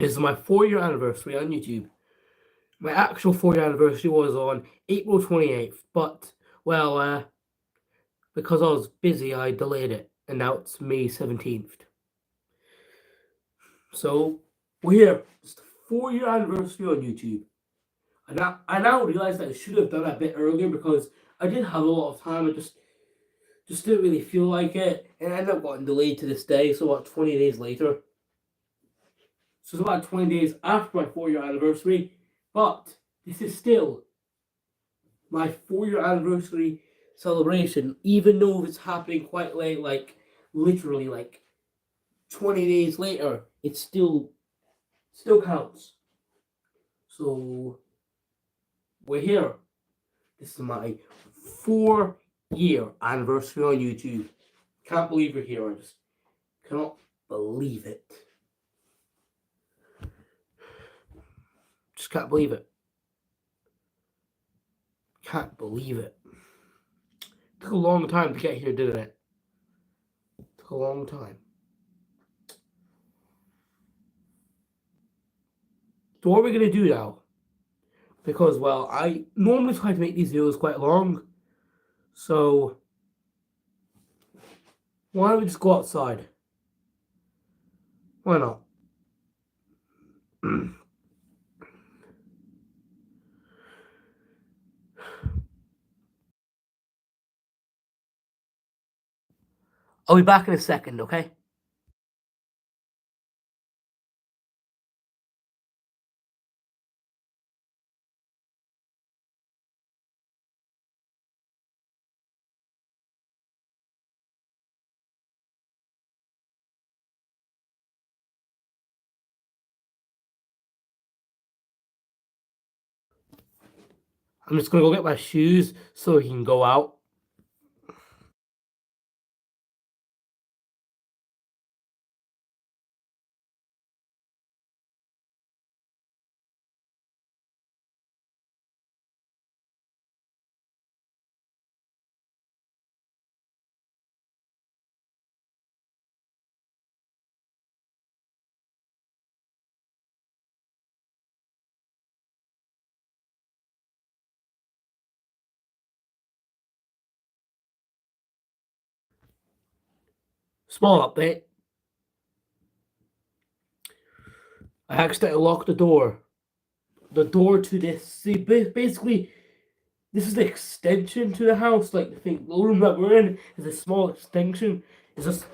This is my 4-year anniversary on YouTube. My actual 4-year anniversary was on April 28th, but, well, because I was busy, I delayed it, and now it's May 17th. So, we're here. It's the 4-year anniversary on YouTube. I now realize that I should have done it a bit earlier because I did have a lot of time. I just didn't really feel like it, and I ended up getting delayed to this day. So about 20 days later. So it's about 20 days after my 4-year anniversary, but this is still my 4-year anniversary celebration, even though it's happening quite late, like literally like 20 days later. It still counts. So we're here. This is my 4-year anniversary on YouTube. Can't believe we're here. I just cannot believe it. Just can't believe it. Can't believe it. Took a long time to get here, didn't it? Took a long time. So what are we going to do now? Because, well, I normally try to make these videos quite long. So, why don't we just go outside? Why not? I'll be back in a second, okay? I'm just going to go get my shoes so we can go out. Small update. I accidentally locked the door. The door to this. See, basically, this is the extension to the house. Like, the room that we're in is a small extension. It's just.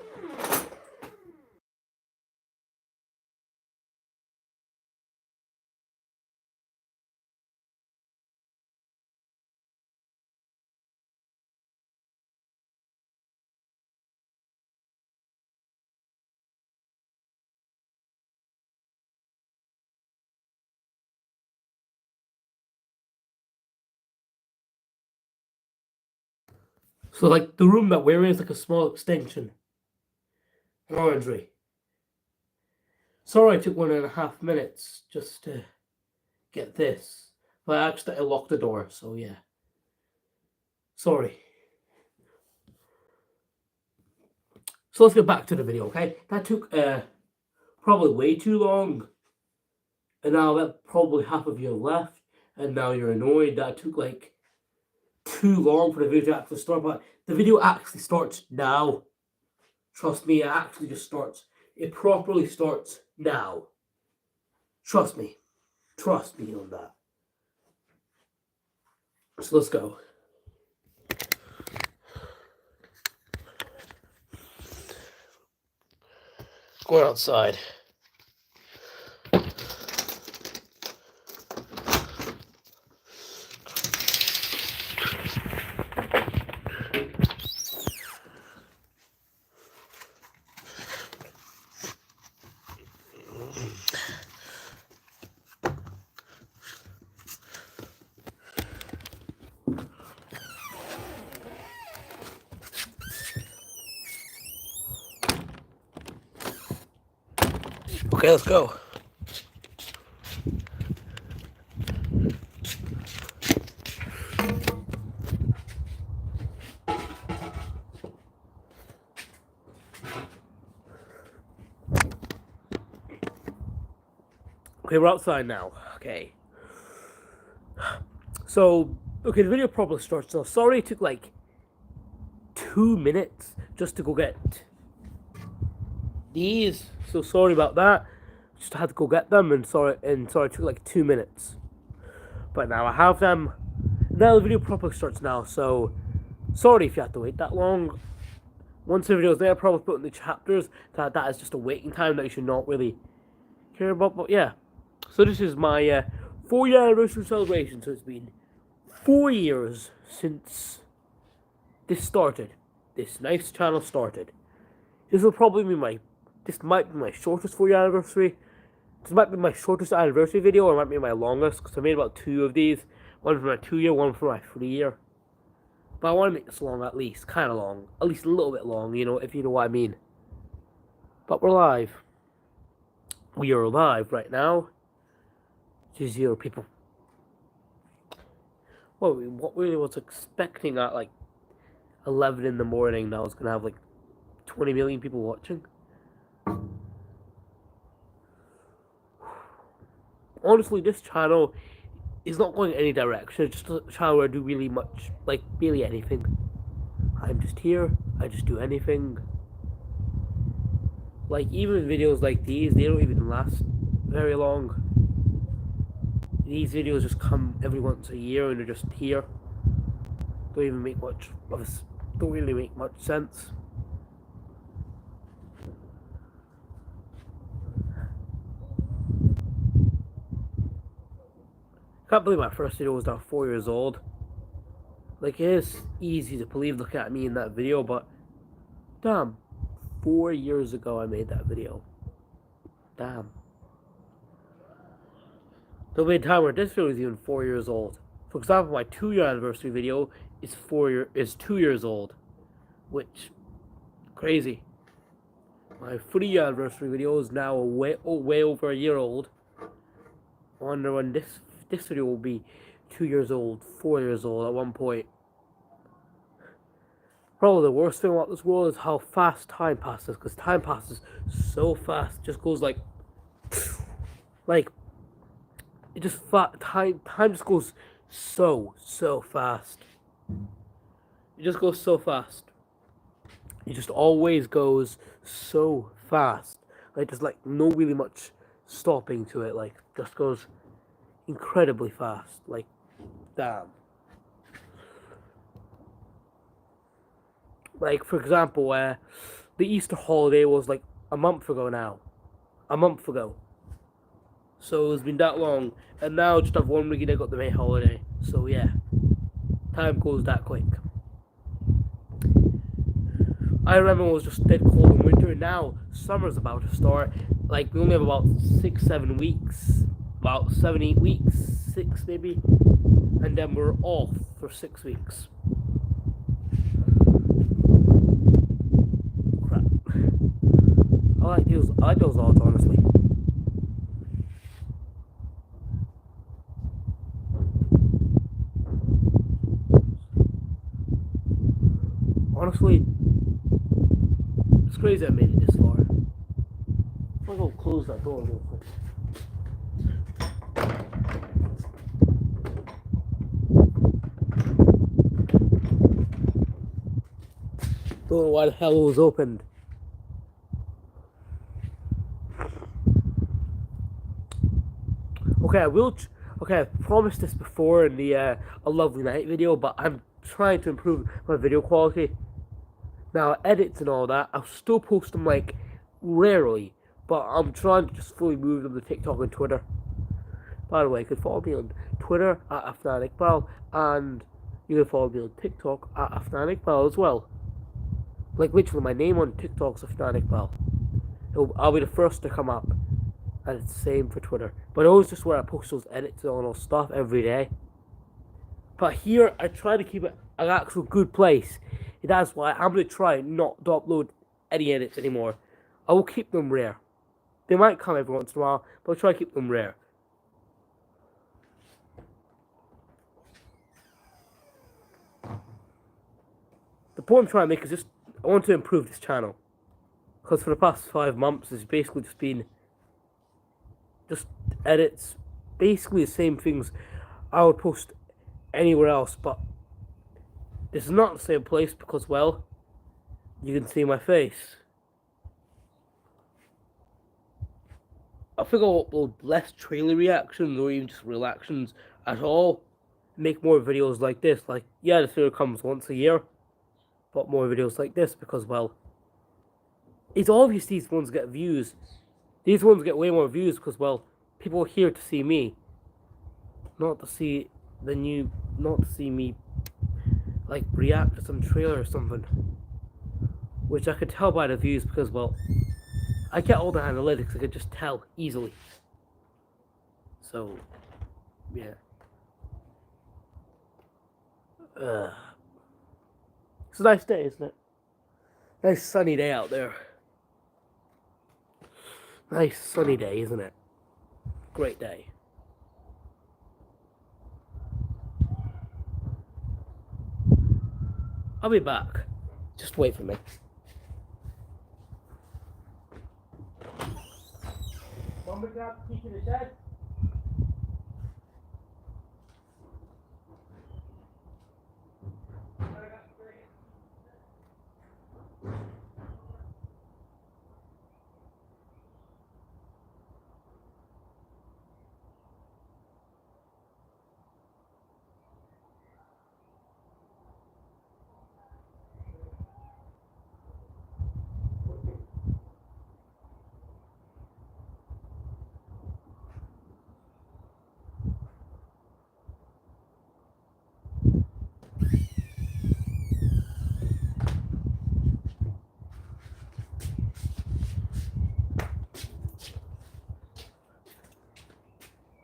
So, like, the room that we're in is like a small extension. An orangery. Sorry I took 1.5 minutes just to get this. But I accidentally locked the door, so yeah. Sorry. So let's get back to the video, okay? That took probably way too long. And now that probably half of you have left. And now you're annoyed that took like too long for the video to actually start. But the video actually starts now. Trust me, it actually just starts. It properly starts now. Trust me. Trust me on that. So let's go. Going outside. Okay, let's go. Okay, we're outside now. Okay. So, okay, the video probably starts now. Sorry it took like 2 minutes just to go get these. So sorry about that. Just had to go get them, and sorry it took like 2 minutes. But now I have them. Now the video probably starts now, so sorry if you had to wait that long. Once the video's there, I'll probably put in the chapters that is just a waiting time that you should not really care about. But yeah, so this is my 4-year anniversary celebration. So it's been 4 years since this started. This nice channel started. This might be my shortest 4-year anniversary. This might be my shortest anniversary video, or it might be my longest, because I made about 2 of these. One for my 2-year, one for my 3-year. But I want to make this long at least, kind of long. At least a little bit long, you know, if you know what I mean. But we're live. We are live right now. 0 people. Well, what really was expecting at like 11 in the morning that I was going to have like 20 million people watching. Honestly, this channel is not going any direction. It's just a channel where I do really much, like really anything. I'm just here. I just do anything. Like even videos like these, they don't even last very long. These videos just come every once a year and they're just here. Don't even make much of us. Don't really make much sense. Can't believe my first video was now 4 years old. Like, it is easy to believe looking at me in that video, but damn, 4 years ago I made that video. Damn. There'll be a time where this video is even 4 years old. For example, my 2-year anniversary video is 2 years old, which crazy. My 3-year anniversary video is now way over a year old. I wonder when this video will be 2 years old, 4 years old at one point. Probably the worst thing about this world is how fast time passes, because time passes so fast. It just goes like it just time just goes so fast. It just goes so fast. It just always goes so fast. Like there's like no really much stopping to it. Like just goes incredibly fast. Like damn. Like for example, the Easter holiday was like a month ago now. A month ago. So it's been that long, and now just have 1 week and I got the May holiday. So yeah, time goes that quick. I remember it was just dead cold in winter, and now summer's about to start. Like we only have about 6-7 weeks, about 7-8 weeks, 6 maybe, and then we're off for 6 weeks. Crap. I like those odds, honestly. Honestly, it's crazy I made it this far. I'm gonna go close that door real quick. Don't know why the hell it was opened. Okay, I promised this before in the A Lovely Night video, but I'm trying to improve my video quality. Now, edits and all that, I'll still post them like rarely, but I'm trying to just fully move them to TikTok and Twitter. By the way, you can follow me on Twitter at Afnan Iqbal, and you can follow me on TikTok at Afnan Iqbal as well. Like literally, my name on TikTok's Afnan Iqbal. I'll be the first to come up, and it's the same for Twitter. But I always just where I post those edits and all those stuff every day. But here, I try to keep it an actual good place. That's why I'm going to try not to upload any edits anymore. I will keep them rare. They might come every once in a while, but I'll try to keep them rare. The point I'm trying to make is just, I want to improve this channel. Because for the past 5 months, it's basically just been just edits basically the same things I would post anywhere else, but this is not the same place because, well, you can see my face. I think I'll upload less trailer reactions or even just reactions at all. Make more videos like this. Like, yeah, the trailer comes once a year, but more videos like this because, well, it's obvious these ones get views. These ones get way more views because, well, people are here to see me, not to see not to see me like react to some trailer or something. Which I could tell by the views because, well, I get all the analytics. I could just tell easily. So, yeah. It's a nice day, isn't it? Nice sunny day out there. Nice sunny day, isn't it? Great day. I'll be back. Just wait for me. Want me to grab the key to the shed?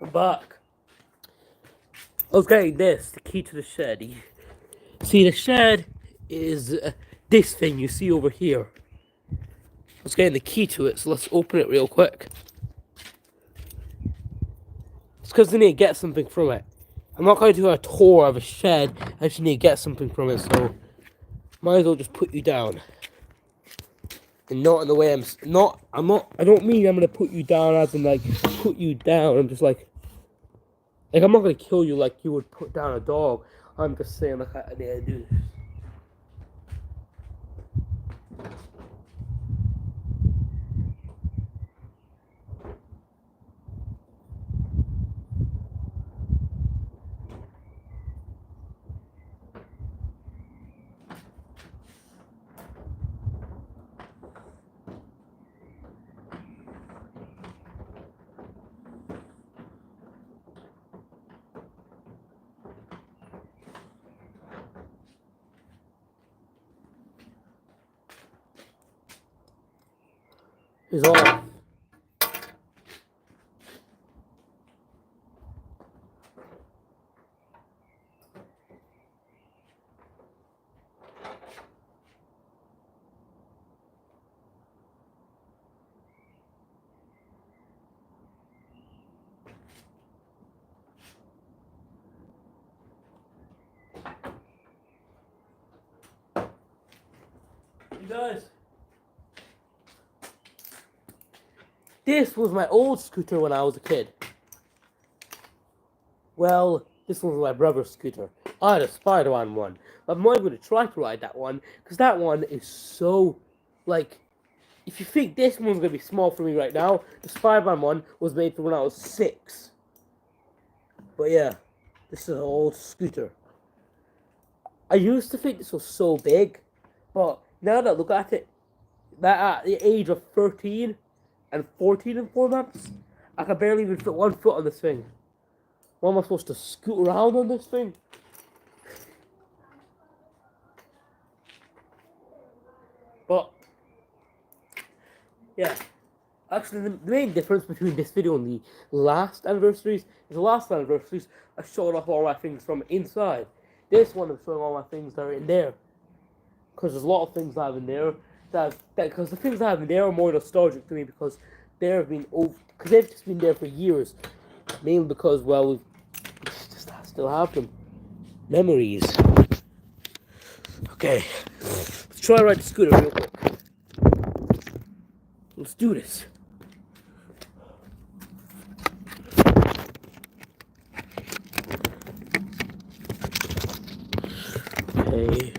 I'm back. I was getting this, the key to the shed. See, the shed is this thing you see over here. I was getting the key to it, so let's open it real quick. It's because I need to get something from it. I'm not going to do a tour of a shed. I just need to get something from it, so might as well just put you down. And not in the way I don't mean I'm going to put you down as in like put you down. I'm just like I'm not going to kill you like you would put down a dog. I'm just saying like I need to do this. Is off. You guys. This was my old scooter when I was a kid. Well, this was my brother's scooter. I had a Spider-Man one. I'm not going to try to ride that one, because that one is so, like, if you think this one's going to be small for me right now, the Spider-Man one was made for when I was 6. But yeah, this is an old scooter. I used to think this was so big, but now that I look at it, that at the age of 13 and 14 in 4 months, I can barely even fit one foot on this thing. What am I supposed to scoot around on this thing? But, yeah. Actually, the main difference between this video and the last anniversaries is the last anniversaries I showed off all my things from inside. This one I'm showing all my things that are in there. Because there's a lot of things I have in there because the things I have in there are more nostalgic to me because they've just been there for years. Mainly because, well, we just still have them. Memories. Okay. Let's try to ride the scooter real quick. Let's do this. Okay.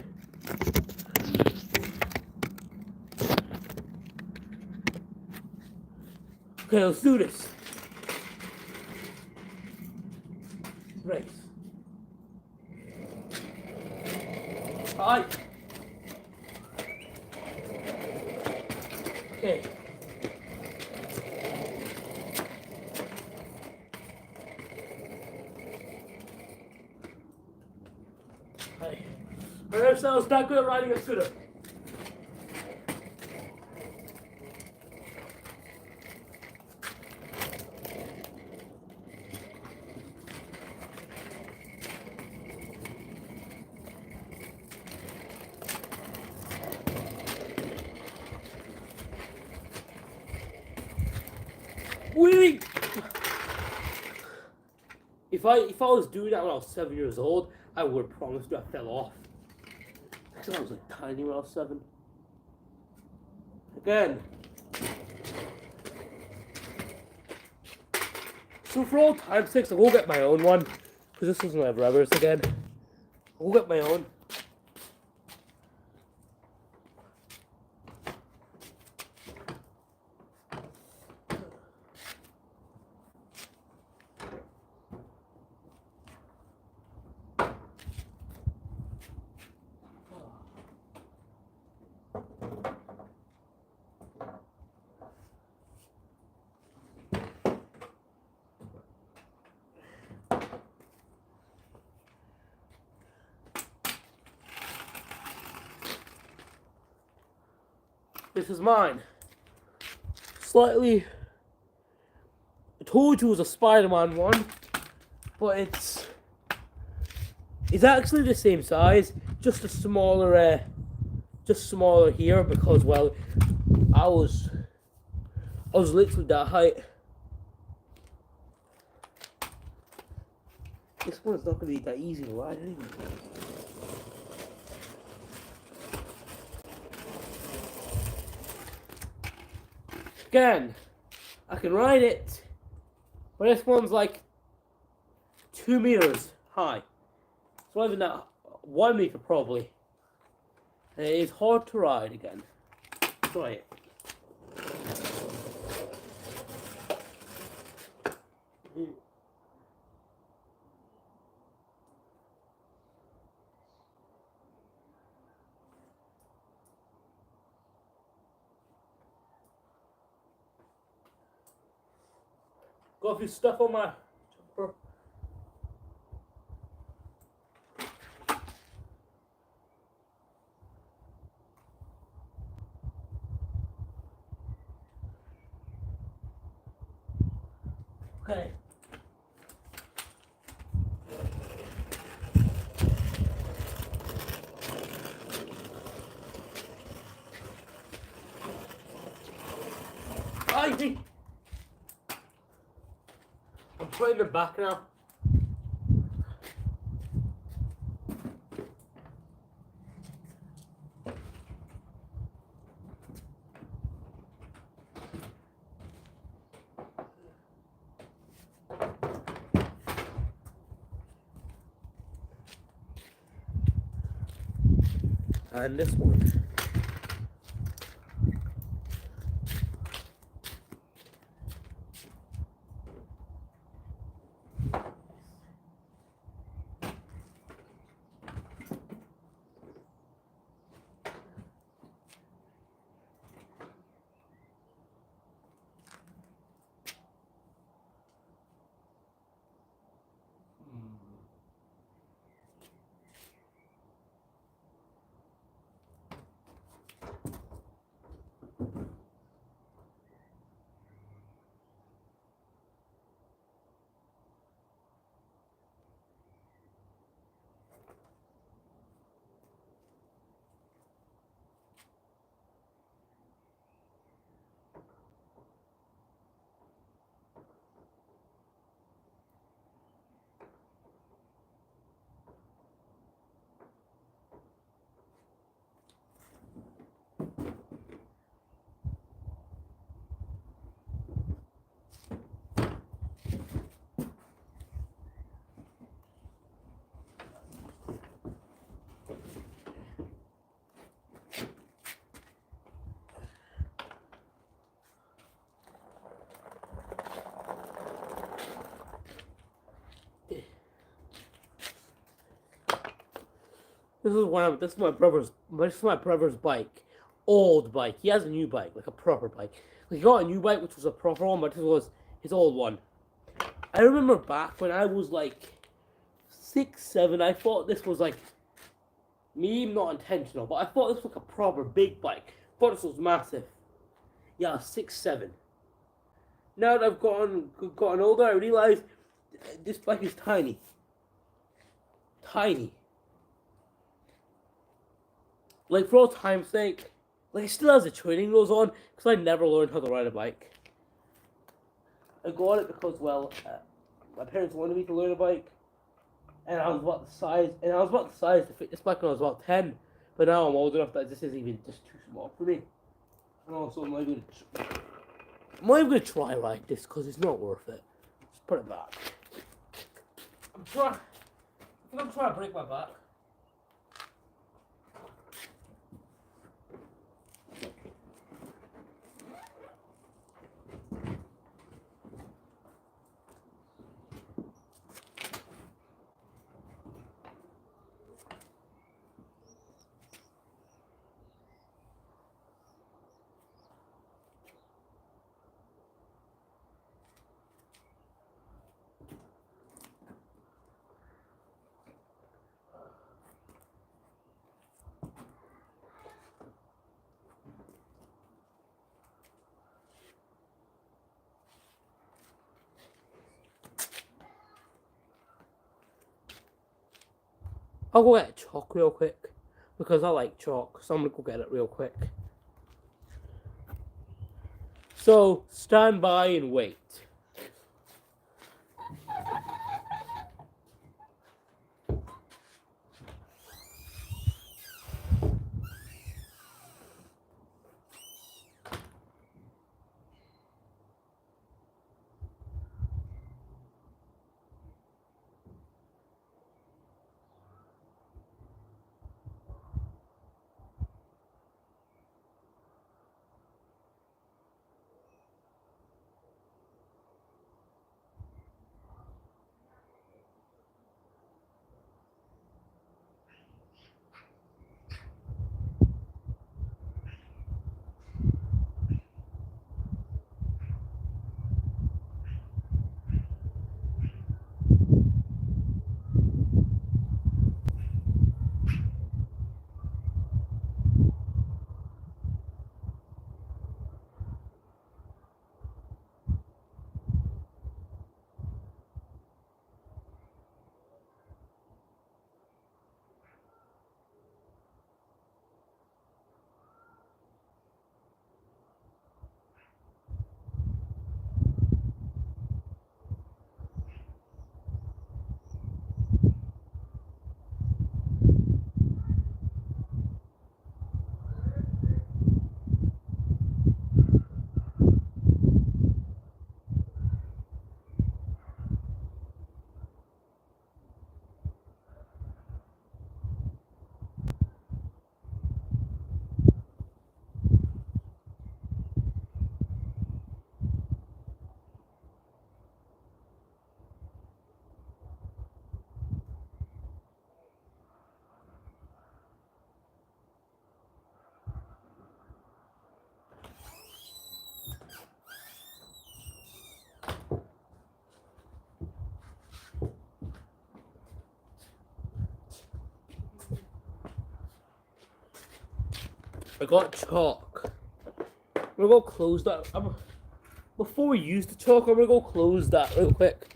Okay, let's do this. Race. Hi. Okay. Hi. Alright, so let's not good riding a scooter. Really? If I was doing that when I was 7 years old, I would have promised you I fell off. I was like tiny when I was 7. Again. So for all time's sake, I'll go get my own one. Because this doesn't have rubbers again. I'll go get my own. This is mine. Slightly. I told you it was a Spider-Man one, but it's actually the same size, just a smaller, just smaller here because well, I was literally that height. This one's not gonna be that easy to ride anyway. Again, I can ride it, but this one's like 2 meters high. It's not even that, 1 meter probably. And it is hard to ride again. Try it. Got a few stuff on my jumper. Okay. I'm putting it back now. And this one. This is my brother's bike, old bike. He has a new bike, like a proper bike. Like, he got a new bike, which was a proper one, but this was his old one. I remember back when I was like 6, 7. I thought this was like me, not intentional, but I thought this was like a proper big bike. I thought this was massive. Yeah, 6, 7. Now that I've gotten older, I realize this bike is tiny. Tiny. Like, for all time's sake, like, it still has the training wheels on because I never learned how to ride a bike. I got it because, well, my parents wanted me to learn a bike, and I was about the size to fit this bike when I was about 10. But now I'm old enough that this is even just too small for me. And also, I'm not even gonna try ride this because it's not worth it. Just put it back. I'm trying to break my back. I'll go get chalk real quick because I like chalk, so I'm gonna go get it real quick. So stand by and wait. I got chalk. I'm gonna go close that. Before we use the chalk, I'm gonna go close that real quick,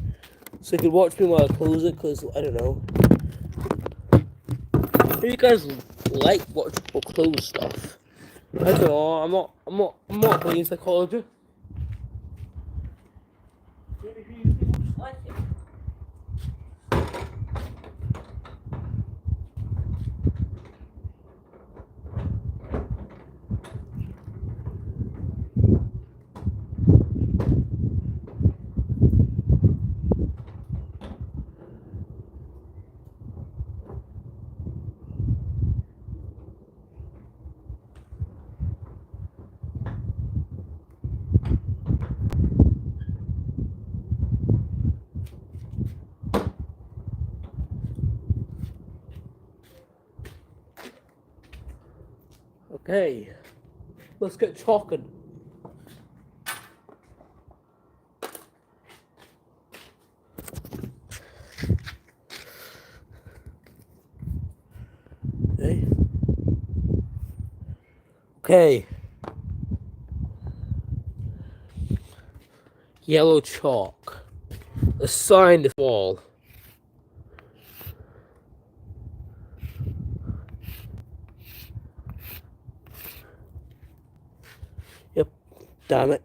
so you can watch me while I close it. Cause I don't know. Maybe you guys like watching people close stuff. I don't know. I'm not playing psychology. Maybe you people just like it. Okay, let's get chalking. Okay. Okay. Yellow chalk. Assign this wall. Yep. Damn it.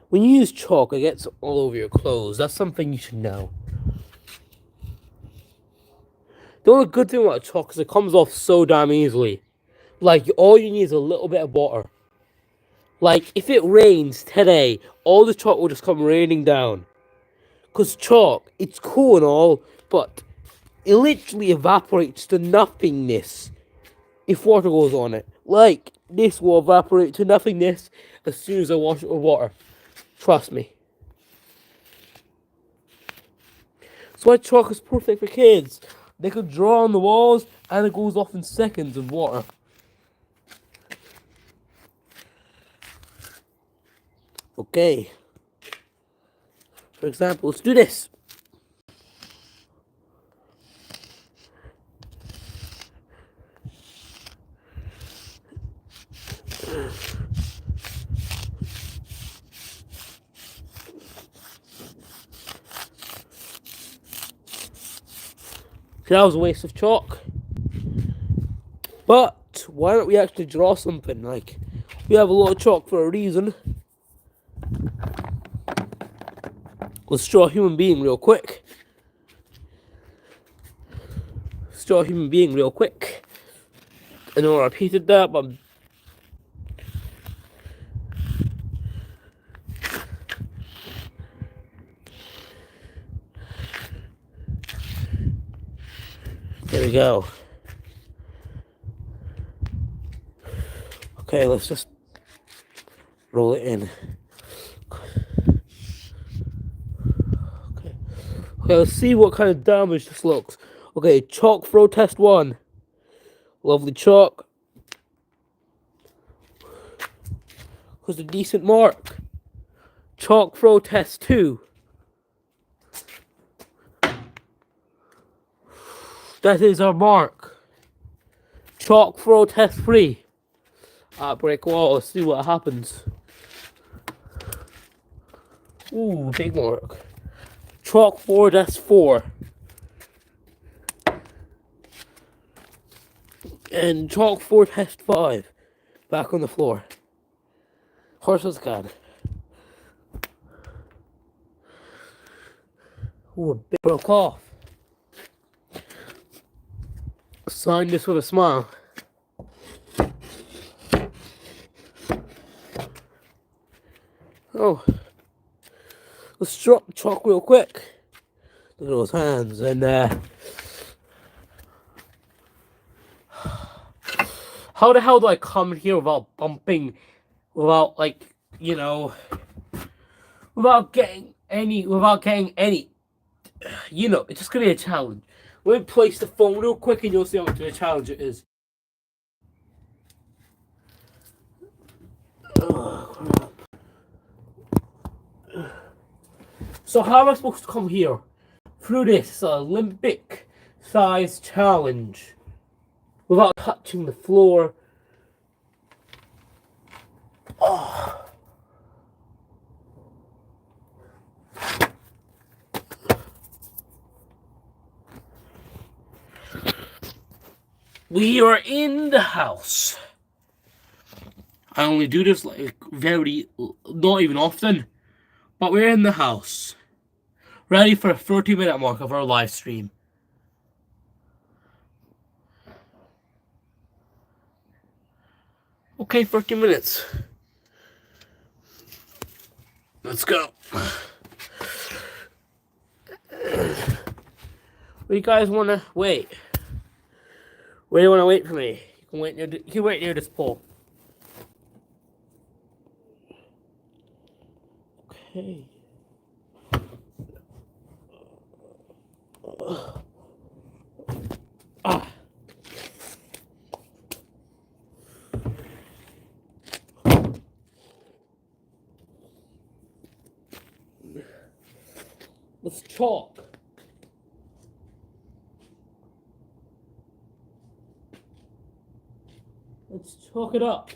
When you use chalk, it gets all over your clothes. That's something you should know. The only good thing about chalk is it comes off so damn easily. Like, all you need is a little bit of water. Like, if it rains today, all the chalk will just come raining down. Because chalk, it's cool and all, but it literally evaporates to nothingness if water goes on it. Like, this will evaporate to nothingness as soon as I wash it with water. Trust me. That's why chalk is perfect for kids. They can draw on the walls and it goes off in seconds in water. Okay. For example, let's do this. That was a waste of chalk. But why don't we actually draw something? Like, we have a lot of chalk for a reason. Let's draw a human being real quick. Let's draw a human being real quick. I know I repeated that, but there we go. Okay, let's just roll it in. Okay, let's see what kind of damage this looks. Okay, chalk throw test 1. Lovely chalk. Was a decent mark. Chalk throw test 2. That is our mark. Chalk throw test 3. Break wall, let's see what happens. Ooh, big mark. Chalk 4 test 4. And chalk 4 test 5. Back on the floor. Horse was gone. Ooh, a bit broke off. Sign this with a smile. Oh. Let's drop the chalk real quick. Look at those hands and how the hell do I come here without bumping, without like, you know, without getting any, you know, it's just gonna be a challenge. Let me place the phone real quick and you'll see how much of a challenge it is. Oh, crap. So how am I supposed to come here through this Olympic size challenge without touching the floor? Oh. We are in the house. I only do this like not even often, but we're in the house. Ready for a 30-minute mark of our live stream. Okay, 30 minutes. Let's go. Where you guys wanna wait? Where do you wanna wait for me? You can wait near this pole. Okay. Ah. Let's chalk. Let's chalk it up.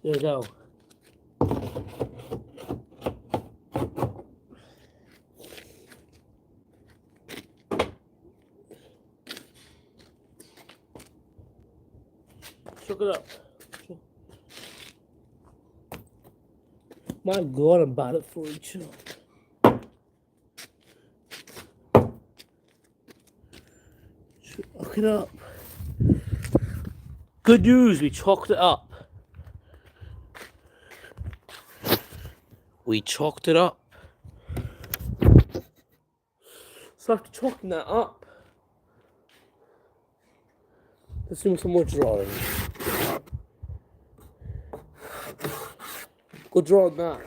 There you go. Chalk it up. My God, I'm bad at throwing chalk. Chalk it up. Good news, we chalked it up. We chalked it up. So after chalking that up, let's do some more drawing. Go draw on that.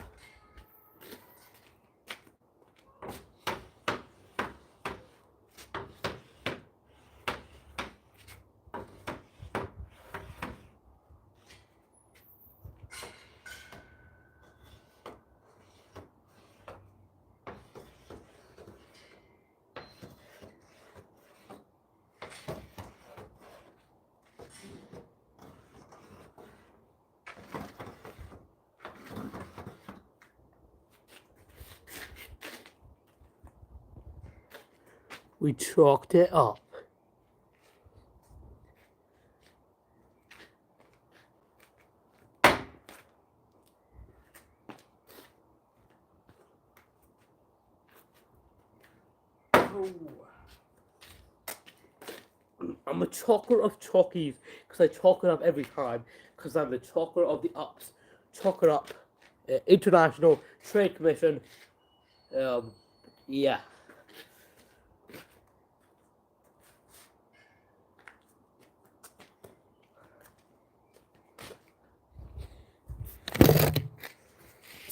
We chalked it up. I'm a chalker of chalkies because I chalk it up every time because I'm the chalker of the ups. Chalk it up. International Trade Commission. Yeah.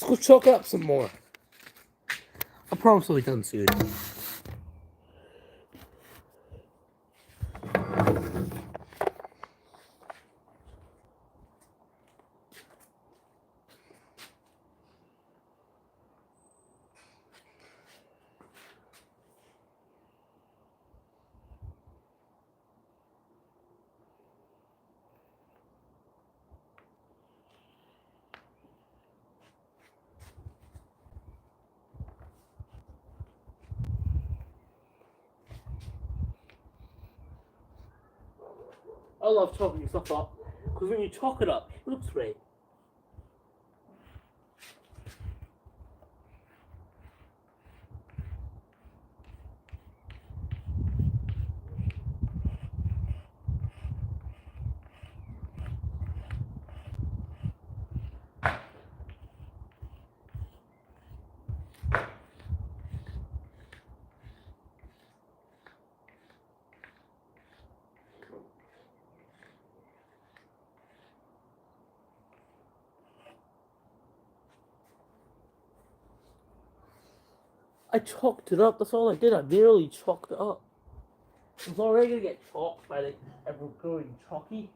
Let's go chalk it up some more. I promise I'll be done soon. I love chalking stuff up because when you chalk it up, it looks great. I chalked it up, that's all I did. I merely chalked it up. It's already gonna get chalked by the ever growing chalky.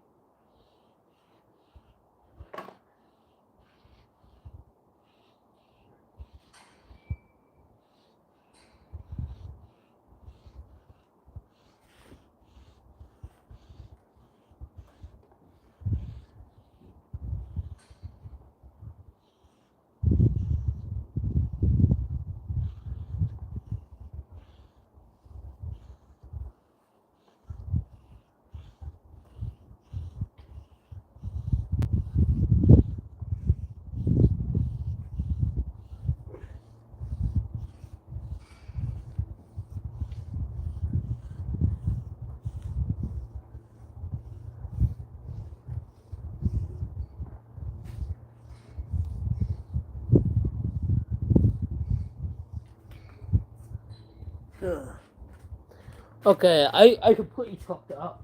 Okay, I completely chalked it up.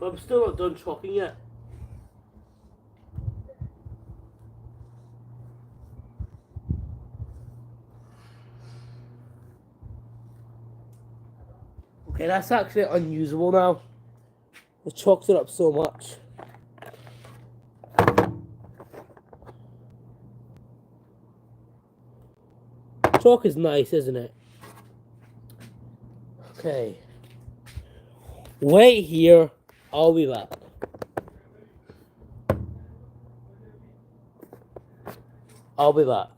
But I'm still not done chalking yet. Okay, that's actually unusable now. It chalks it up so much. Chalk is nice, isn't it? Okay. Wait here. I'll be back. I'll be back.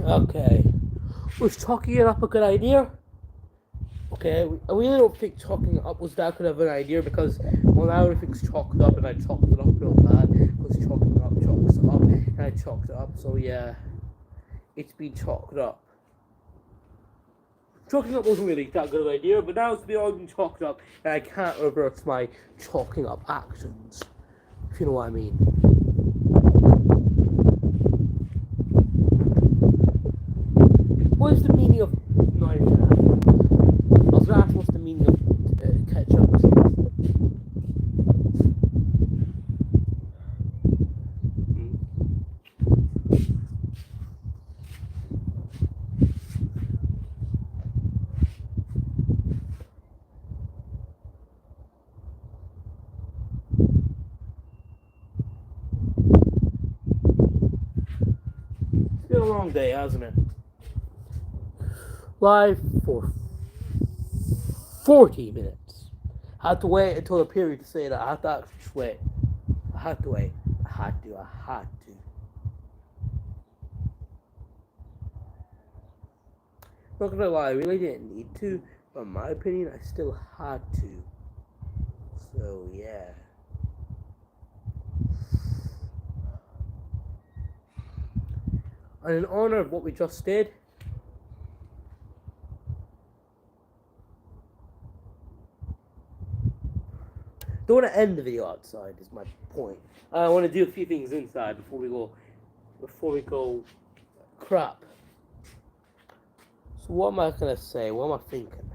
Okay. Was chalking it up a good idea? Okay, I really don't think chalking it up was that good of an idea because, well, now everything's chalked up and I chalked it up real bad because chalking it up chalks it up and I chalked it up, so yeah, it's been chalked up. Chalking up wasn't really that good of an idea, but now it's been chalked up and I can't reverse my chalking up actions, if you know what I mean. What is the meaning of not even that? I was gonna ask what's the meaning of ketchup. It's been a long day, hasn't it? Live for 40 minutes. I had to wait until the period to say that. I had to actually wait. I had to wait. I had to. Not gonna lie, I really didn't need to, but in my opinion, I still had to. So, yeah. And in honor of what we just did, don't want to end the video outside. Is my point. I want to do a few things inside before we go. Crap. So what am I gonna say? What am I thinking?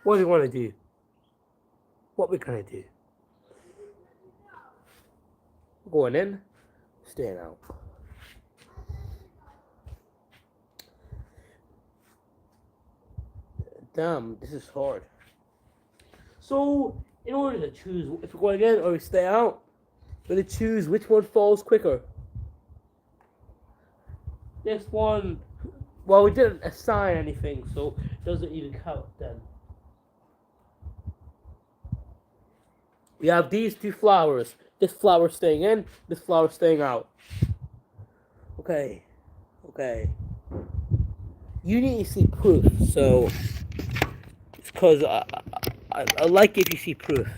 What do you want to do? What we gonna do? Going in, staying out. Damn, this is hard. So, in order to choose if we're going in or we stay out, we're gonna choose which one falls quicker. This one, well, we didn't assign anything, so it doesn't even count then. We have these two flowers. This flower staying in, this flower staying out. Okay. You need to see proof, so it's because I like if you see proof.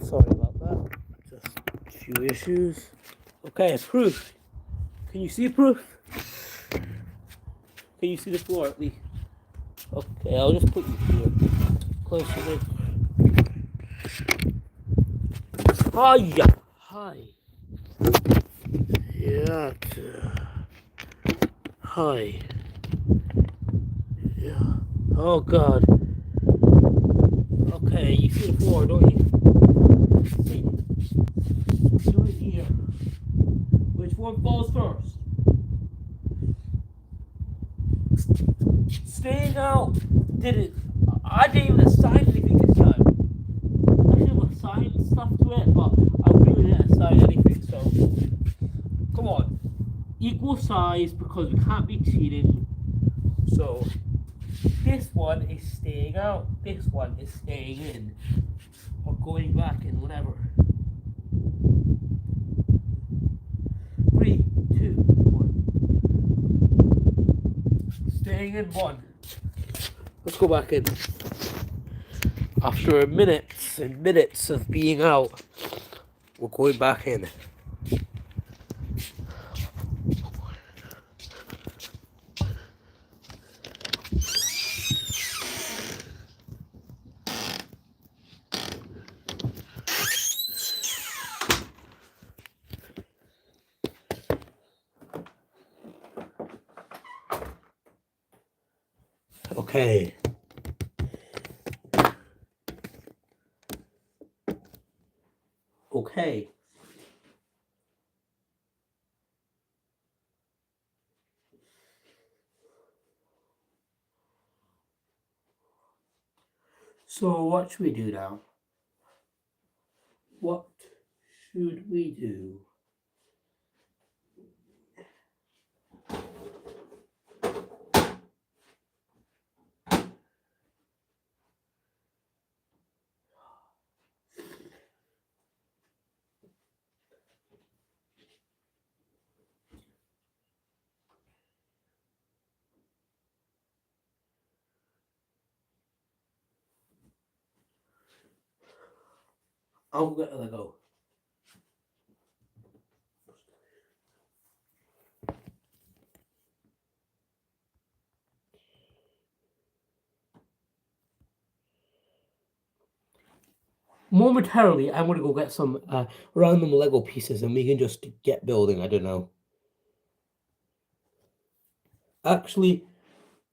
Sorry about that. Just a few issues. Okay, proof. Can you see proof? Can you see the floor at least? Okay, I'll just put you here. Closer look. Hi. Yeah. Hi. Yeah. Oh God. Okay, you see the floor, don't you? See. Do it here. Which one falls first? Staying out. I didn't even assign anything this time. I should have assigned stuff to it, but I really didn't assign anything, so come on. Equal size because we can't be cheating. So this one is staying out, this one is staying in. Or going back in, whatever. 3, 2, 1. Staying in 1. Let's go back in. After minutes and minutes of being out, we're going back in. Okay. Okay. So what should we do now? What should we do? I'm gonna go. Momentarily, I'm gonna go get some random Lego pieces and we can just get building. I don't know. Actually,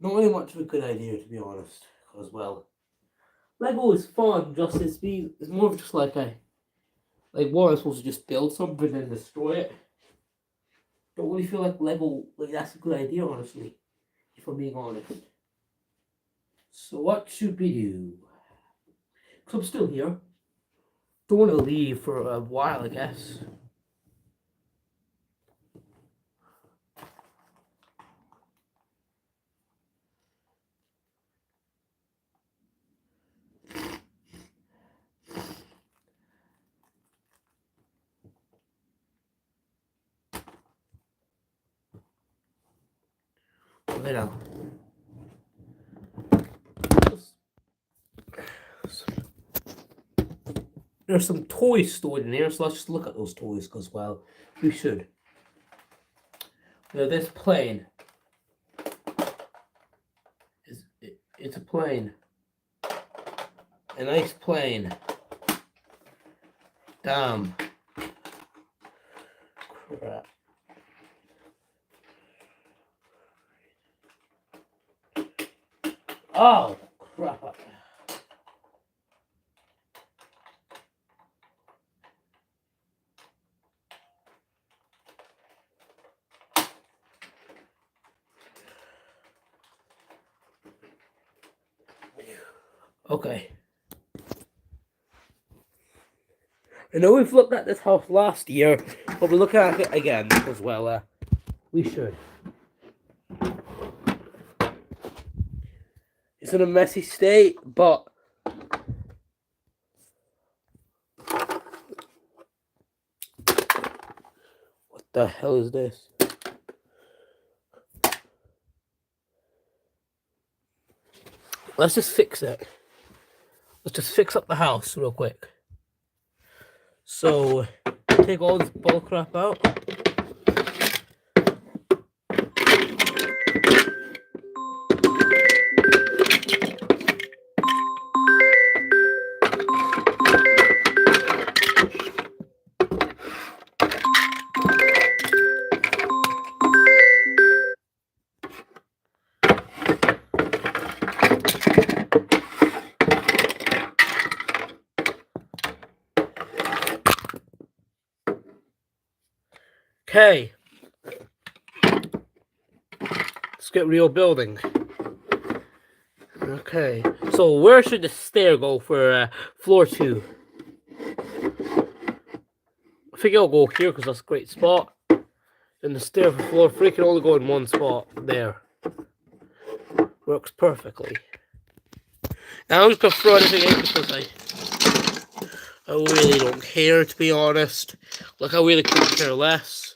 not really much of a good idea to be honest, because well, Lego is fun. It's more of just like what I'm supposed to just build something and destroy it. Don't really feel like Lego that's a good idea, honestly, if I'm being honest. So what should we do? Because I'm still here. Don't want to leave for a while, I guess. Right now. There's some toys stored in here, so let's just look at those toys because, well, we should. Now, this plane. It's a plane. A nice plane. Damn. Crap. Oh, crap. Okay. I know we've looked at this house last year, but we're looking at it again as well. We should. It's in a messy state, but what the hell is this? Let's just fix it. Let's just fix up the house real quick. So, take all this bull crap out. Okay. Let's get real building. Okay. So where should the stair go for floor 2? I think it'll go here because that's a great spot. And the stair for floor 3 can only go in one spot. There. Works perfectly. Now I'm just going to throw anything in because I really don't care, to be honest. Like, I really couldn't care less.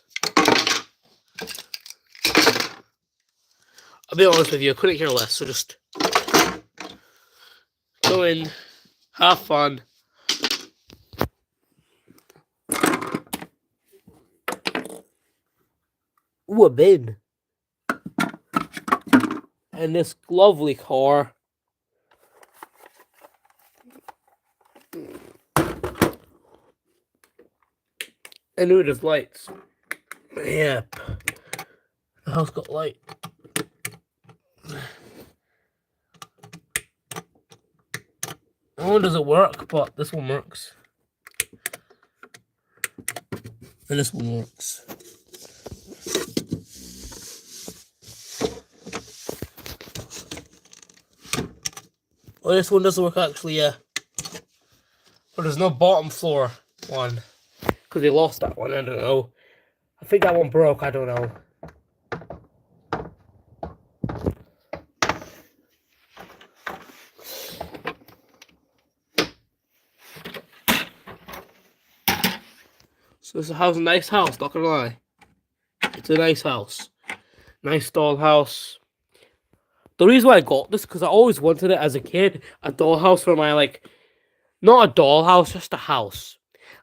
I'll be honest with you, I couldn't care less, so just go in, have fun. Ooh, a bin. And this lovely car. And ooh, there's lights. Yep. The house got light. That one doesn't work, but this one works. And this one works. Well, this one doesn't work actually, yeah. But there's no bottom floor one. Because they lost that one, I don't know. I think that one broke, I don't know. So this house is a nice house, not gonna lie. It's a nice house. Nice dollhouse. The reason why I got this, because I always wanted it as a kid. A dollhouse for my, like, not a dollhouse, just a house.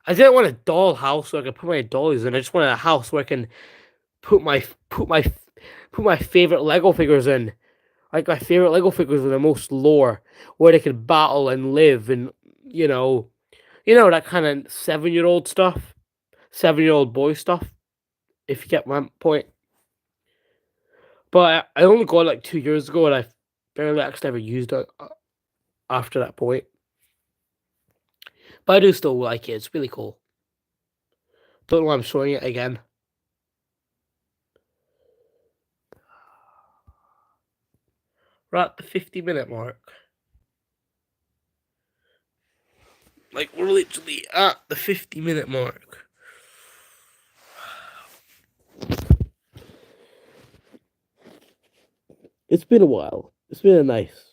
I didn't want a dollhouse where I could put my dollies in. I just wanted a house where I can put my favorite Lego figures in. Like, my favorite Lego figures with the most lore, where they could battle and live, and you know that kind of 7-year-old stuff, 7-year-old boy stuff. If you get my point. But I only got it like 2 years ago, and I barely actually ever used it after that point. But I do still like it. It's really cool. Don't know why I'm showing it again. We're at the 50-minute mark. Like, we're literally at the 50-minute mark. It's been a while. It's been a nice.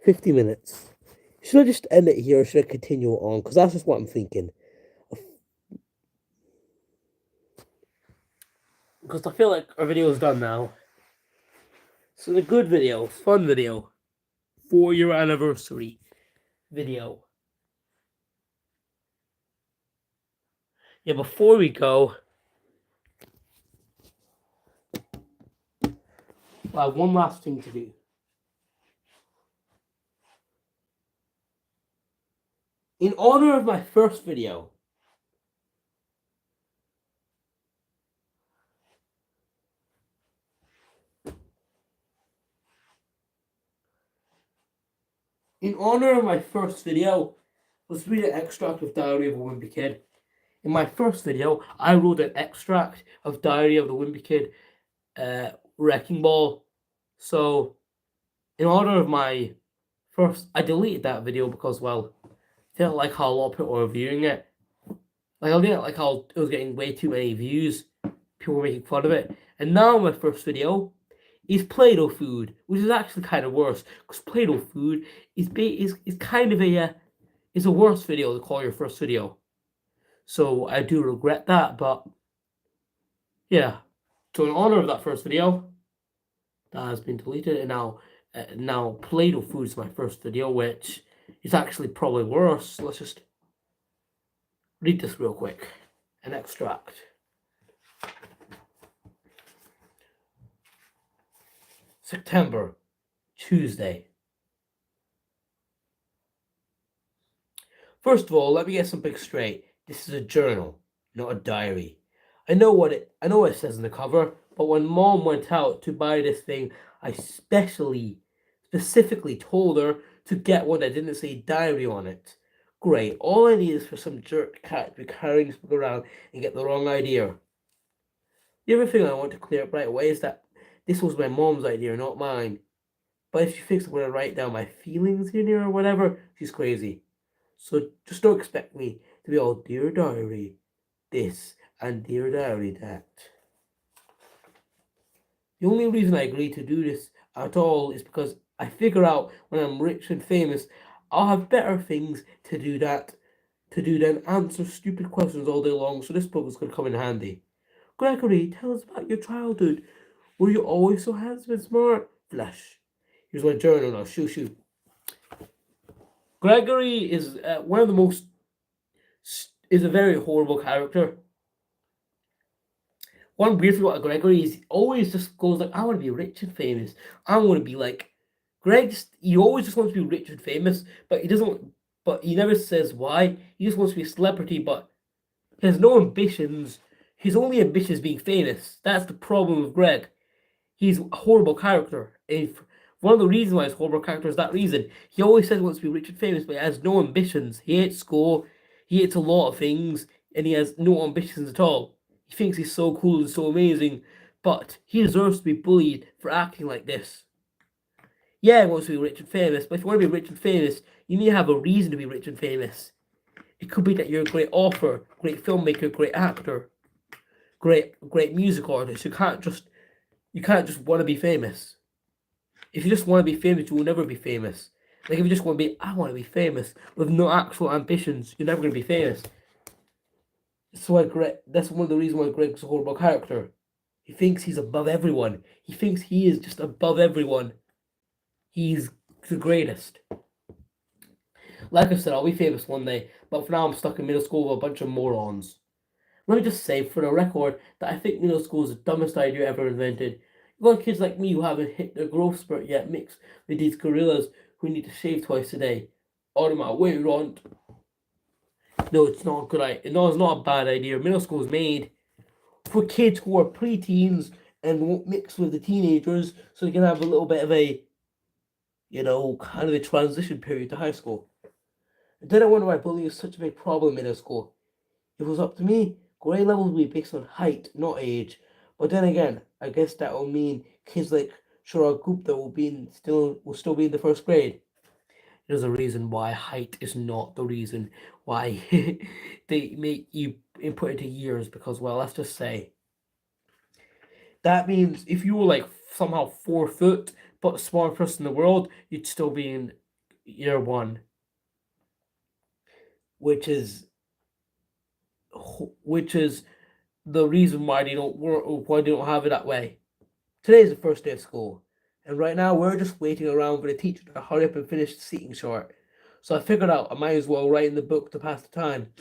$50 minutes. Should I just end it here or should I continue on? Because that's just what I'm thinking. Because I feel like our video is done now. So the good video, fun video, 4-year anniversary video. Yeah, before we go, I have one last thing to do. In honor of my first video, let's read an extract of Diary of a Wimpy Kid. In my first video, I wrote an extract of Diary of the Wimpy Kid, Wrecking Ball. So, in honor of my first, I deleted that video because, well, I didn't like how a lot of people were viewing it. Like, I didn't like how it was getting way too many views. People were making fun of it. And now my first video is Play-Doh food, which is actually kind of worse, because Play-Doh food is kind of is a worse video to call your first video. So I do regret that, but yeah. So in honor of that first video, that has been deleted, and now Play-Doh food is my first video, which is actually probably worse. Let's just read this real quick. An extract. September, Tuesday. First of all, let me get something straight. This is a journal, not a diary. I know what it says in the cover, but when Mom went out to buy this thing, I specifically told her to get one that didn't say diary on it. Great, all I need is for some jerk cat to be carrying this book around and get the wrong idea. The other thing I want to clear up right away is that this was my mom's idea, not mine. But if she thinks I'm going to write down my feelings in here or whatever, she's crazy. So just don't expect me to be all, dear diary, this, and dear diary, that. The only reason I agreed to do this at all is because I figure out when I'm rich and famous, I'll have better things to do than answer stupid questions all day long, so this book is going to come in handy. Gregory, tell us about your childhood. Were you always so handsome and smart? Flash. Here's my journal now. Shoo. Gregory is is a very horrible character. One weird thing about Gregory is he always just goes like, I want to be rich and famous. I want to be like Greg. He always just wants to be rich and famous, but he doesn't. But he never says why. He just wants to be a celebrity, but he has no ambitions. His only ambition is being famous. That's the problem with Greg. He's a horrible character. And one of the reasons why he's a horrible character is that reason. He always says he wants to be rich and famous, but he has no ambitions. He hates school. He hates a lot of things, and he has no ambitions at all. He thinks he's so cool and so amazing, but he deserves to be bullied for acting like this. Yeah, he wants to be rich and famous, but if you want to be rich and famous, you need to have a reason to be rich and famous. It could be that you're a great author, great filmmaker, great actor, great music artist. You can't just want to be famous. If you just want to be famous, you will never be famous. Like if you just want to be, I want to be famous with no actual ambitions, you're never going to be famous. That's one of the reasons why Greg's a horrible character. He thinks he's above everyone. He thinks he is just above everyone. He's the greatest. Like I said, I'll be famous one day, but for now I'm stuck in middle school with a bunch of morons. Let me just say, for the record, that I think middle school is the dumbest idea ever invented. You got kids like me who haven't hit their growth spurt yet mixed with these gorillas who need to shave twice a day. Out of my way, Ron. No, it's not a good idea. No, it's not a bad idea. Middle school is made for kids who are preteens and won't mix with the teenagers, so they can have a little bit of a, kind of a transition period to high school. And then I wonder why bullying is such a big problem in middle school. If it was up to me, grade levels would be based on height, not age. But then again, I guess that will mean kids like Shara Gupta will still be in the first grade. There's a reason why height is not the reason why they make you input into years, because, well, let's just say that means if you were like somehow 4 foot but the smallest person in the world, you'd still be in year 1, which is the reason why they don't have it that way. Today is the first day of school. And right now, we're just waiting around for the teacher to hurry up and finish the seating chart. So I figured out I might as well write in the book to pass the time.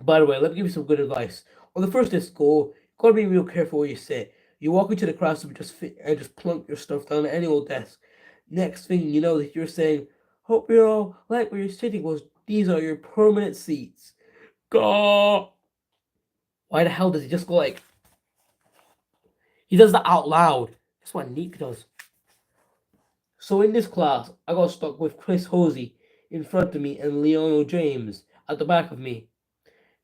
By the way, let me give you some good advice. On the first day of school, you gotta be real careful where you sit. You walk into the classroom and just plunk your stuff down at any old desk. Next thing you know, that you're saying, "Hope you all like where you're sitting." Was these are your permanent seats. Go. Why the hell does he just go like? He does that out loud. That's what Nick does. So in this class, I got stuck with Chris Hosey in front of me and Leono James at the back of me.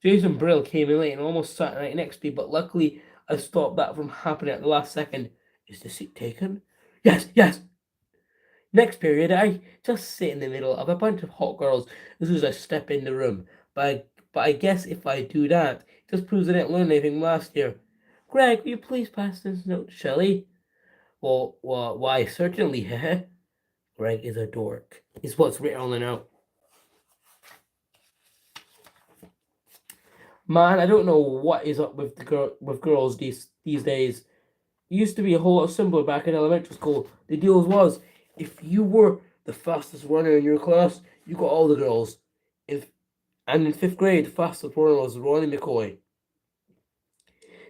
Jason Brill came in late and almost sat right next to me, but luckily I stopped that from happening at the last second. Is the seat taken? Yes, yes. Next period, I just sit in the middle of a bunch of hot girls as soon as I step in the room. But I guess if I do that, it just proves I didn't learn anything last year. Greg, will you please pass this note to Shelley? Well, why, certainly, heh. Greg is a dork, is what's written on the note. Man, I don't know what is up with with girls these days. It used to be a whole lot simpler back in elementary school. The deal was, if you were the fastest runner in your class, you got all the girls. And in fifth grade, the fastest runner was Ronnie McCoy.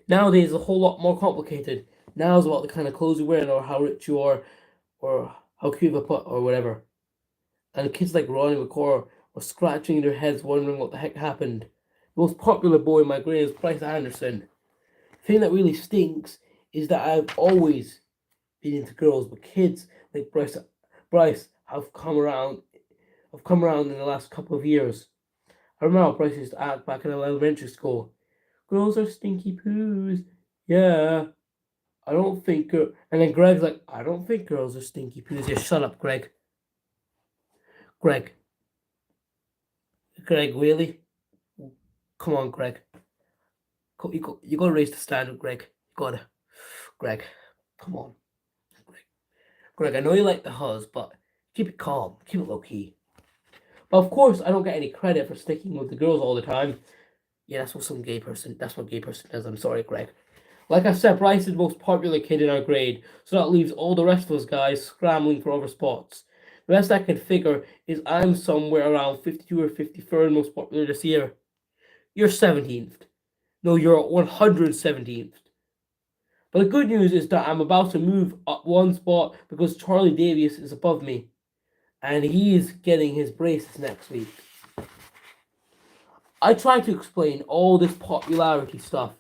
Nowadays, it's a whole lot more complicated. Now it's about the kind of clothes you wear, or how rich you are, or how cute of a put, or whatever. And kids like Ronnie McCoy were scratching their heads wondering what the heck happened. The most popular boy in my grade is Bryce Anderson. The thing that really stinks is that I've always been into girls, but kids like Bryce have come around in the last couple of years. I remember how Bryce used to act back in elementary school. Girls are stinky poos. Yeah. I don't think and then Greg's like, I don't think girls are stinky poos. Yeah, shut up, Greg. Greg, really? Come on, Greg. You gotta raise the standard, Greg. You gotta. Greg, come on. Greg, I know you like the huzz, but keep it calm. Keep it low key. But of course, I don't get any credit for sticking with the girls all the time. Yeah, that's what gay person does. I'm sorry, Greg. Like I said, Bryce is the most popular kid in our grade, so that leaves all the rest of us guys scrambling for other spots. The best I can figure is I'm somewhere around 52 or 53rd most popular this year. You're 17th. No, you're 117th. But the good news is that I'm about to move up one spot because Charlie Davies is above me. And he's getting his braces next week. I tried to explain all this popularity stuff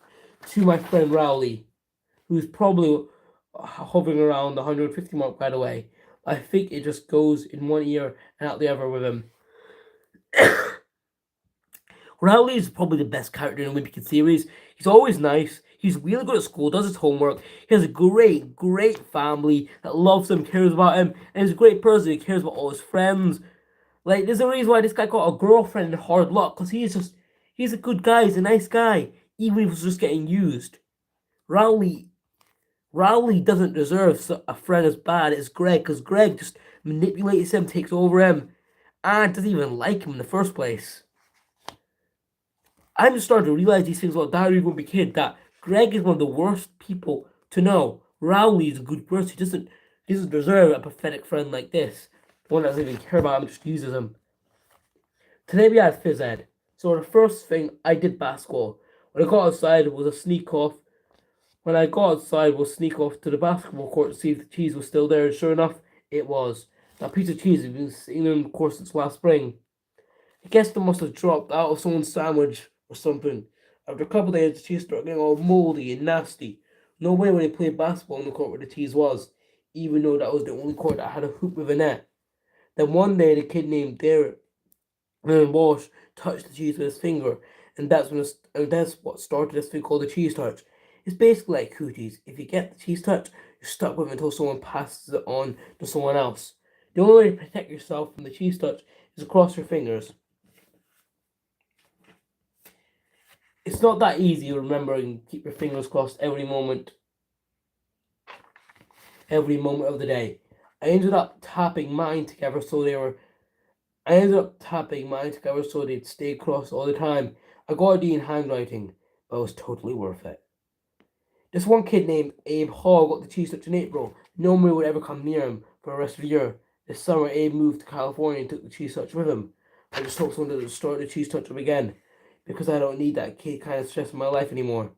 to my friend Rowley, who's probably hovering around the 150 mark, by the way. I think it just goes in one ear and out the other with him. Rowley is probably the best character in the Wimpy Kid series. He's always nice. He's really good at school, does his homework. He has a great family that loves him, cares about him, and he's a great person. He cares about all his friends. Like, there's a reason why this guy got a girlfriend in Hard Luck, because he's a good guy, he's a nice guy, even if he's just getting used. Rowley doesn't deserve a friend as bad as Greg, because Greg just manipulates him, takes over him, and doesn't even like him in the first place. I'm just starting to realize these things about Diary of a Wimpy Kid, that Greg is one of the worst people to know. Rowley is a good person. He doesn't deserve a pathetic friend like this. One that doesn't even care about him, just uses him. Today we had phys ed. So the first thing I did basketball. When I got outside was a sneak off. When I got outside was sneak off to the basketball court to see if the cheese was still there. And sure enough, it was. That piece of cheese had been sitting in the course since last spring. I guess they must have dropped out of someone's sandwich or something. After a couple of days, the cheese started getting all moldy and nasty. No way when they played basketball in the court where the cheese was, even though that was the only court that had a hoop with a net. Then one day, the kid named Derek Walsh touched the cheese with his finger, and that's what started this thing called the cheese touch. It's basically like cooties. If you get the cheese touch, you're stuck with it until someone passes it on to someone else. The only way to protect yourself from the cheese touch is to cross your fingers. It's not that easy to remember and keep your fingers crossed every moment of the day. I ended up tapping mine together so they'd stay crossed all the time. I got a D in handwriting, but it was totally worth it. This one kid named Abe Hall got the cheese touch in April. Nobody would ever come near him for the rest of the year. This summer, Abe moved to California and took the cheese touch with him. I just hope someone doesn't start the cheese touch up again, because I don't need that kid kind of stress in my life anymore.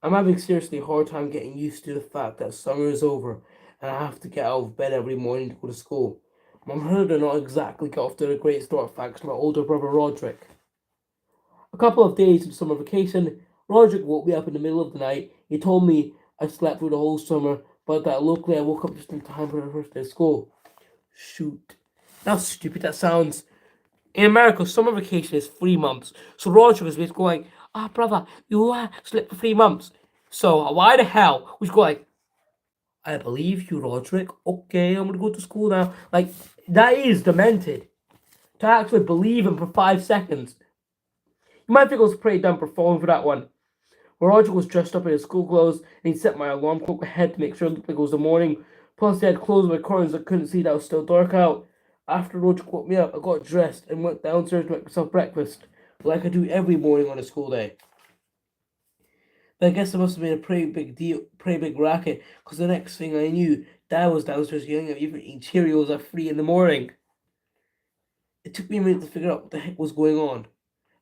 I'm having seriously a hard time getting used to the fact that summer is over and I have to get out of bed every morning to go to school. Mom heard I not exactly got off to a great start thanks to my older brother Roderick. A couple of days into summer vacation, Roderick woke me up in the middle of the night. He told me I slept through the whole summer, but that locally I woke up just in time for the first day of school. Shoot. How stupid that sounds. In America, summer vacation is 3 months. So Roderick was basically going, brother, you slept for 3 months. So why the hell was going, I believe you, Roderick. Okay, I'm gonna go to school now. Like, that is demented. To actually believe him for 5 seconds. You might think I was pretty dumb for falling for that one. Roderick was dressed up in his school clothes, and he set my alarm clock ahead to make sure it looked like it was the morning. Plus, he had closed my curtains so I couldn't see that it was still dark out. After Roderick woke me up, I got dressed and went downstairs to make myself breakfast, like I do every morning on a school day. But I guess it must have been a pretty big racket, because the next thing I knew, Dad was downstairs yelling at me for eating Cheerios at 3 in the morning. It took me a minute to figure out what the heck was going on.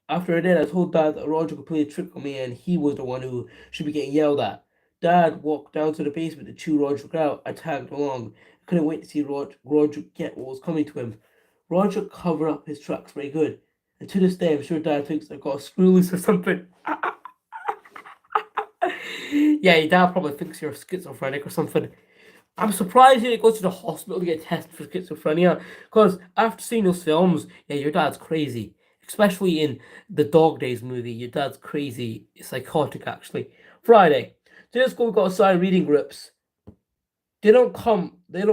After I did, I told Dad that Roger could play a trick on me and he was the one who should be getting yelled at. Dad walked down to the basement to chew Roger out. I tagged along. I couldn't wait to see Roger get what was coming to him. Roger covered up his tracks very good. And to this day, I'm sure Dad thinks I got a screw loose or something. Yeah, your dad probably thinks you're schizophrenic or something. I'm surprised you didn't go to the hospital to get tested for schizophrenia, because after seeing those films, yeah, your dad's crazy. Especially in the Dog Days movie, your dad's crazy, psychotic actually. Friday, today at school we got assigned reading groups. They don't come right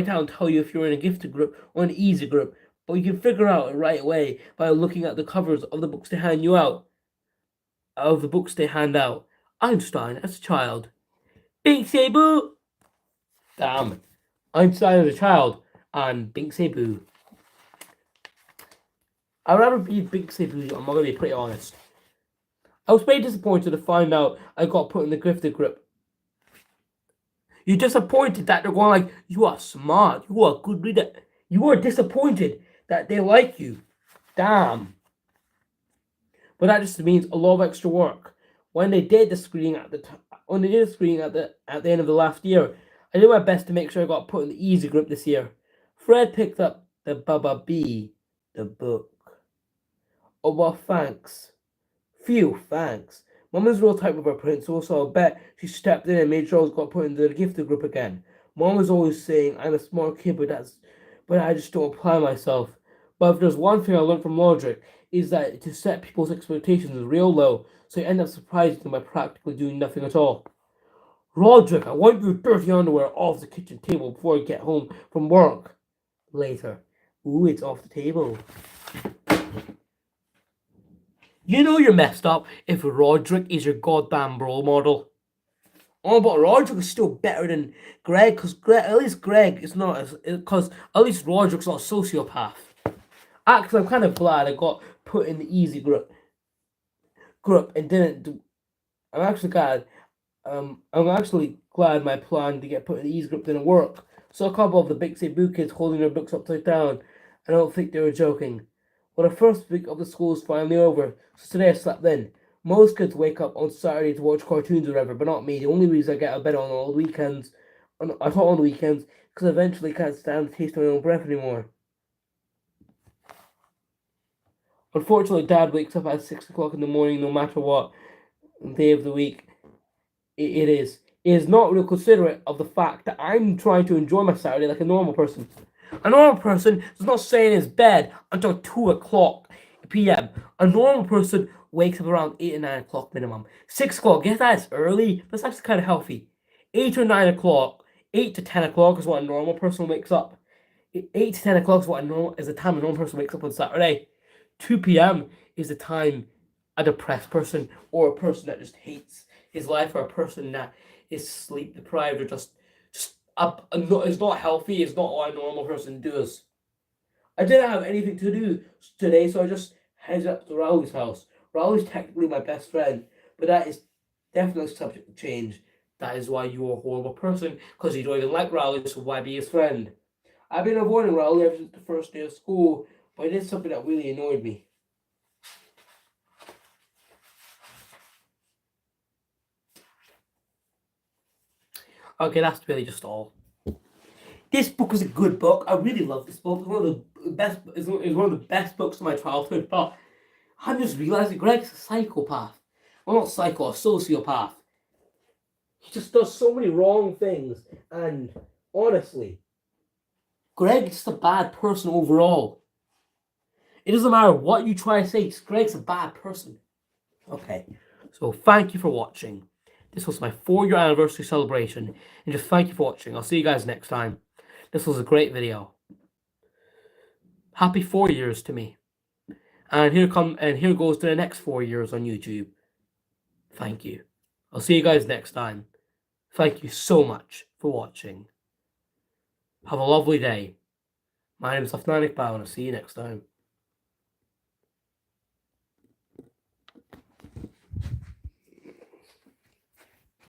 out and tell you if you're in a gifted group or an easy group, but you can figure out it right away by looking at the covers of the books they hand out. Einstein as a child. Binksy Boo! Damn. Einstein as a child and Binksy Boo. I'd rather be Binksy Boo, I'm gonna be pretty honest. I was very disappointed to find out I got put in the gifted group. You're disappointed that they're going like, you are smart, you are a good reader. You are disappointed that they like you. Damn. But that just means a lot of extra work. When they did the screening at the end of the last year, I did my best to make sure I got put in the easy group this year. Fred picked up the Baba B, the book. Oh well, thanks. Phew, thanks. Mum is real tight with her principal, so I bet she stepped in and made sure I got put into the gifted group again. Mom was always saying I'm a smart kid, but I just don't apply myself. But if there's one thing I learned from Roderick, is that to set people's expectations is real low, so you end up surprising them by practically doing nothing at all. Roderick, I want your dirty underwear off the kitchen table before I get home from work. Later. Ooh, it's off the table. You know you're messed up if Roderick is your goddamn role model. Oh, but Roderick is still better than Greg, because at least Greg is not, because at least Roderick's not a sociopath. Actually, I'm kind of glad I got put in the easy group and didn't do. I'm actually glad my plan to get put in the easy group didn't work. So a couple of the Big Say Boo kids holding their books upside down. I don't think they were joking. Well, the first week of the school is finally over, so today I slept in. Most kids wake up on Saturday to watch cartoons or whatever, but not me. The only reason I get out of bed on the weekends, because I eventually can't stand the taste of my own breath anymore. Unfortunately, Dad wakes up at 6 o'clock in the morning no matter what day of the week it is. It is not real considerate of the fact that I'm trying to enjoy my Saturday like a normal person. A normal person does not stay in his bed until 2 o'clock p.m. A normal person wakes up around 8 or 9 o'clock minimum. 6 o'clock, yes, that's early, but it's actually kind of healthy. 8 or 9 o'clock, 8 to 10 o'clock is what a normal person wakes up. 8 to 10 o'clock is the time a normal person wakes up on Saturday. 2 p.m. is the time a depressed person or a person that just hates his life or a person that is sleep deprived or just up is not healthy, is not what a normal person does. I didn't have anything to do today, so I just heads up to Raleigh's house. Raleigh's technically my best friend, but that is definitely subject to change. That is why you are a horrible person, because you don't even like Raleigh, so why be his friend? I've been avoiding Raleigh ever since the first day of school, but it is something that really annoyed me. Okay, that's really just all. This book is a good book. I really love this book. It's one of the best. It's one of the best books of my childhood. But I'm just realizing Greg's a psychopath. Well, not psycho, a sociopath. He just does so many wrong things, and honestly, Greg is just a bad person overall. It doesn't matter what you try to say. Greg's a bad person. Okay, so thank you for watching. This was my 4-year anniversary celebration, and just thank you for watching. I'll see you guys next time. This was a great video. Happy 4 years to me. And here goes to the next 4 years on YouTube. Thank you. I'll see you guys next time. Thank you so much for watching. Have a lovely day. My name is Afnan Iqbal, and I'll see you next time.